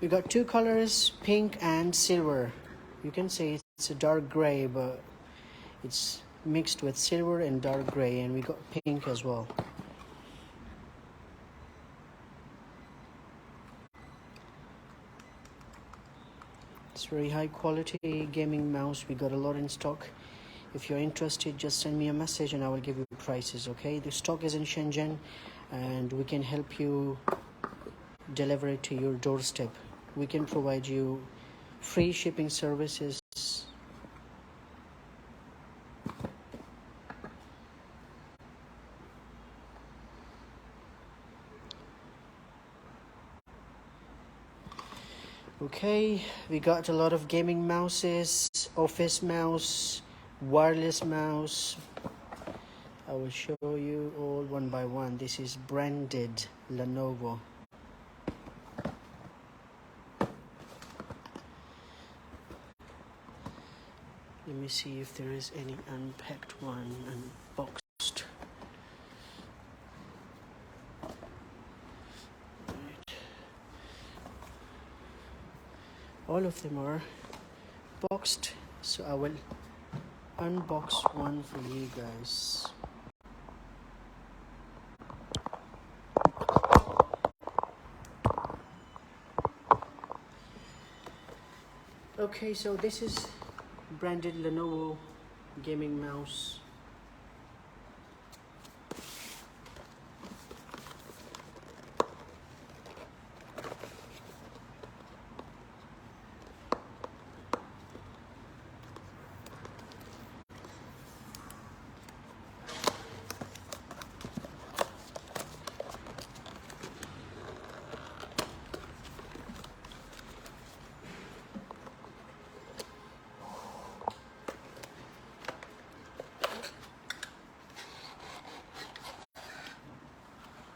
We got two colors, pink and silver. You can see it's a dark gray, but it's mixed with silver and dark gray, and we got pink as well. It's very high quality gaming mouse. We got a lot in stock. If you're interested, just send me a message and I will give you prices, okay? The stock is in Shenzhen and we can help you deliver it to your doorstep. We can provide you free shipping services. Okay, we got a lot of gaming mouses, office mouse, wireless mouse. I will show you all one by one. This is branded Lenovo. Let me see if there is any unpacked one, unboxed. Right. All of them are boxed, so I will unbox one for you guys. Okay, so this is branded Lenovo gaming mouse.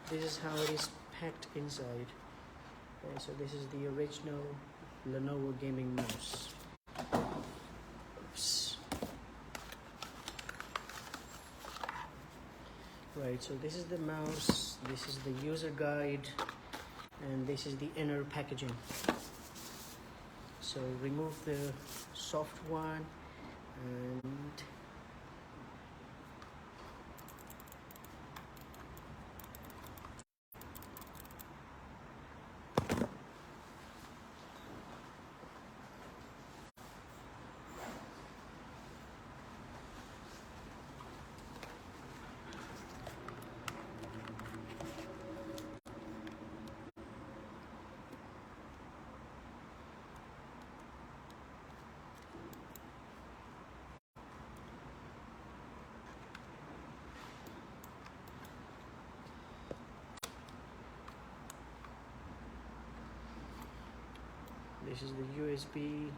This is how it is packed inside. Okay, so this is the original Lenovo gaming mouse. Oops. Right, so this is the mouse, this is the user guide, and this is the inner packaging. So remove the soft one and this is the USB.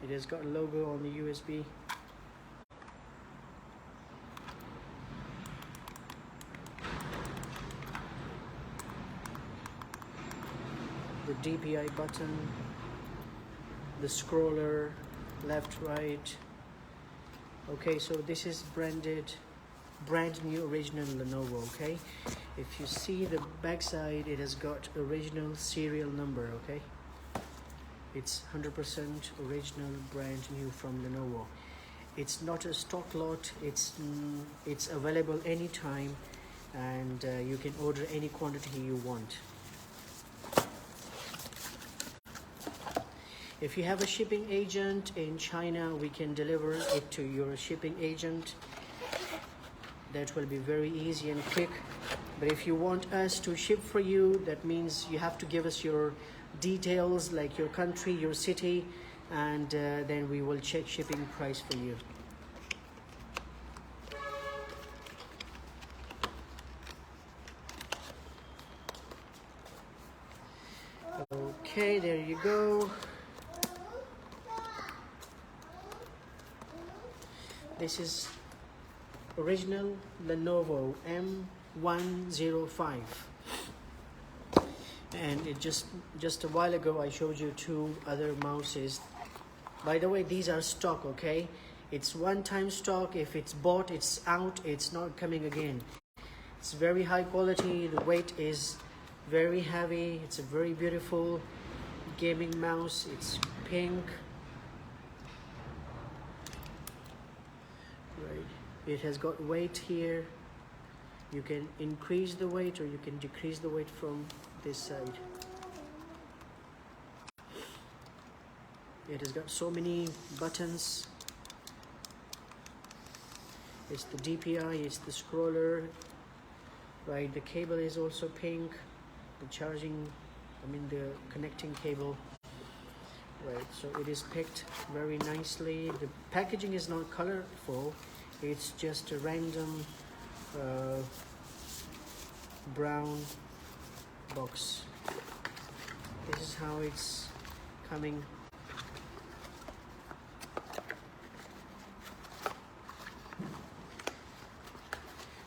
It has got a logo on the USB. The DPI button, the scroller, left, right. Okay, so this is brand new original Lenovo, okay? If you see the back side, it has got original serial number, okay? It's 100% original, brand new from Lenovo. It's not a stock lot. It's available anytime, and you can order any quantity you want. If you have a shipping agent in China, we can deliver it to your shipping agent. That will be very easy and quick. But if you want us to ship for you, that means you have to give us your details, like your country, your city, and then we will check shipping price for you. Okay, there you go. This is original Lenovo M105. And it just a while ago I showed you two other mouses. By the way, these are stock, okay? It's one-time stock. If it's bought, it's out, it's not coming again. It's very high quality. The weight is very heavy. It's a very beautiful gaming mouse. It's pink. Right, it has got weight here. You can increase the weight or you can decrease the weight from this side. It has got so many buttons. It's the DPI, it's the scroller, right? The cable is also pink. The charging, the connecting cable, right? So it is picked very nicely. The packaging is not colorful. It's just a random brown box. This is how it's coming.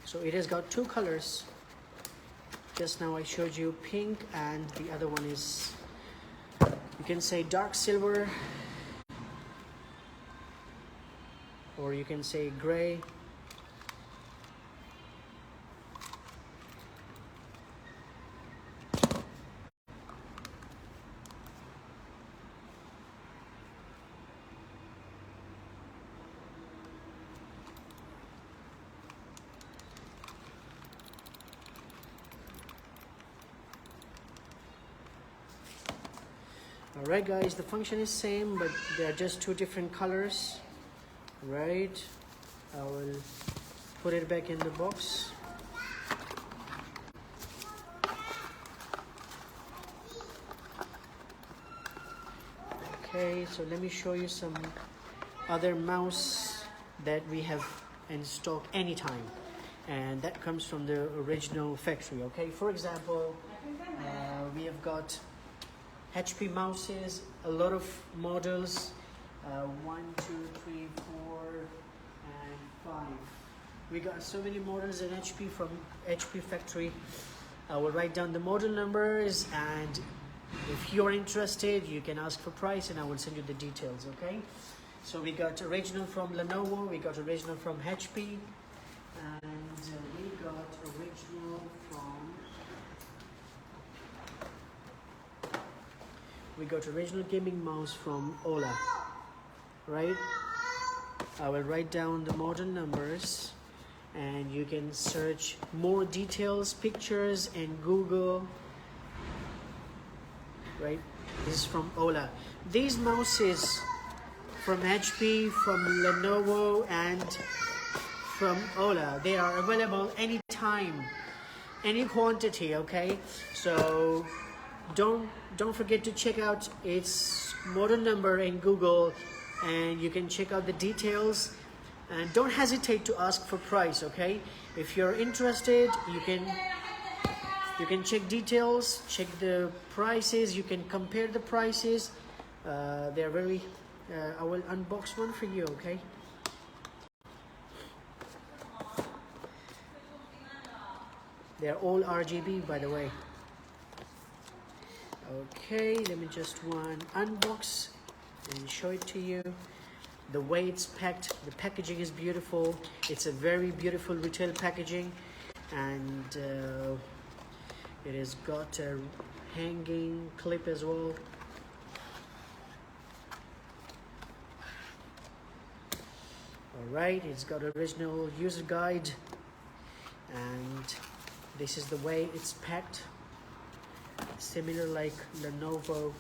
So it has got two colors. Just now I showed you pink, and the other one is, you can say dark silver, or you can say gray. Alright guys, the function is same, but they are just two different colors. Right, I will put it back in the box. Okay, so let me show you some other mouse that we have in stock anytime, and that comes from the original factory. Okay, for example, we have got HP mouses, a lot of models, 1, 2, 3, 4, and 5. We got so many models in HP from HP factory. I will write down the model numbers, and if you're interested, you can ask for price and I will send you the details, okay? So we got original from Lenovo, we got original from HP, and we got original from original gaming mouse from AULA, right? I will write down the model numbers and you can search more details, pictures in Google, right? This is from AULA. These mouses from HP, from Lenovo, and from AULA, they are available anytime, any quantity, okay? So don't forget to check out its model number in Google, and you can check out the details, and don't hesitate to ask for price, okay? If you're interested, you can check details, check the prices, you can compare the prices. They're very I will unbox one for you, okay? They're all RGB, by the way. Okay, let me just unbox and show it to you. The way it's packed, the packaging is beautiful. It's a very beautiful retail packaging, and it has got a hanging clip as well. Alright, it's got original user guide, and this is the way it's packed. Similar like Lenovo.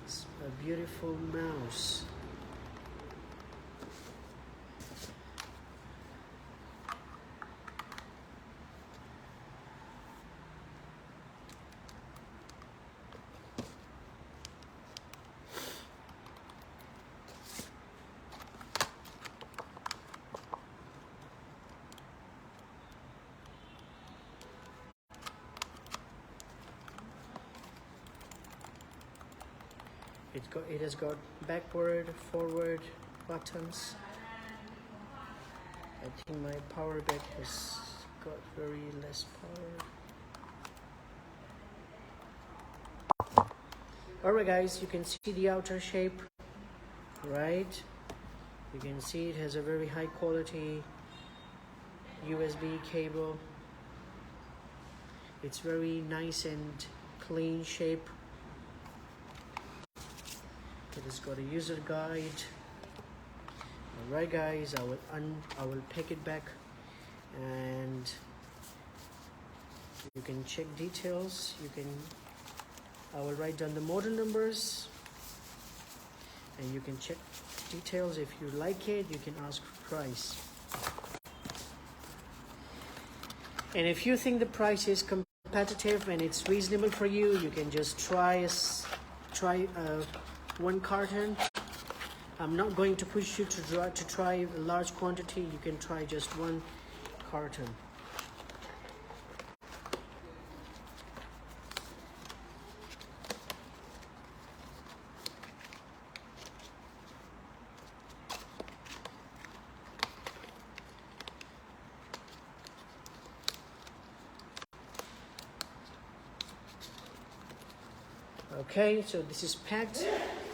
It's a beautiful mouse. It has got backward, forward buttons. I think my power back has got very less power. Alright guys, you can see the outer shape, right? You can see it has a very high quality USB cable. It's very nice and clean shape. It has got a user guide. Alright guys, I will pick it back, and you can check details. I will write down the model numbers, and you can check details. If you like it, you can ask for price. And if you think the price is competitive and it's reasonable for you, you can just try one carton. I'm not going to push you to try a large quantity. You can try just one carton. Okay, so this is packed.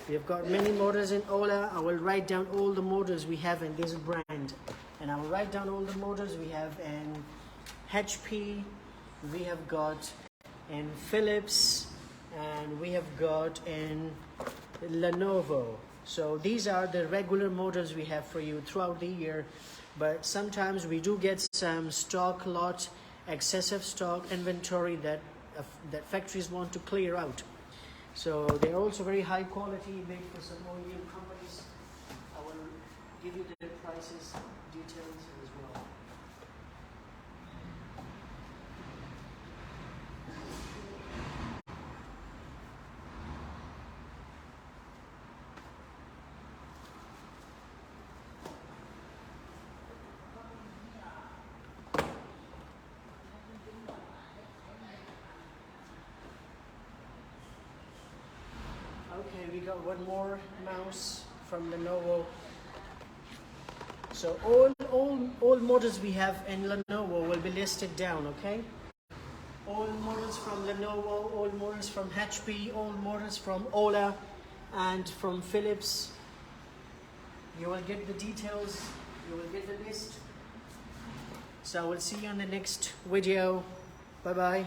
We have got many models in AULA. I will write down all the models we have in this brand, and I will write down all the models we have in HP, we have got in Philips, and we have got in Lenovo. So these are the regular models we have for you throughout the year, but sometimes we do get some stock lot, excessive stock inventory that factories want to clear out. So they're also very high quality, made for some OEM companies. I will give you the prices, details as well. Okay, we got one more mouse from Lenovo. So all models we have in Lenovo will be listed down, okay? All models from Lenovo, all models from HP, all models from AULA and from Philips. You will get the details, you will get the list. So I will see you on the next video. Bye bye.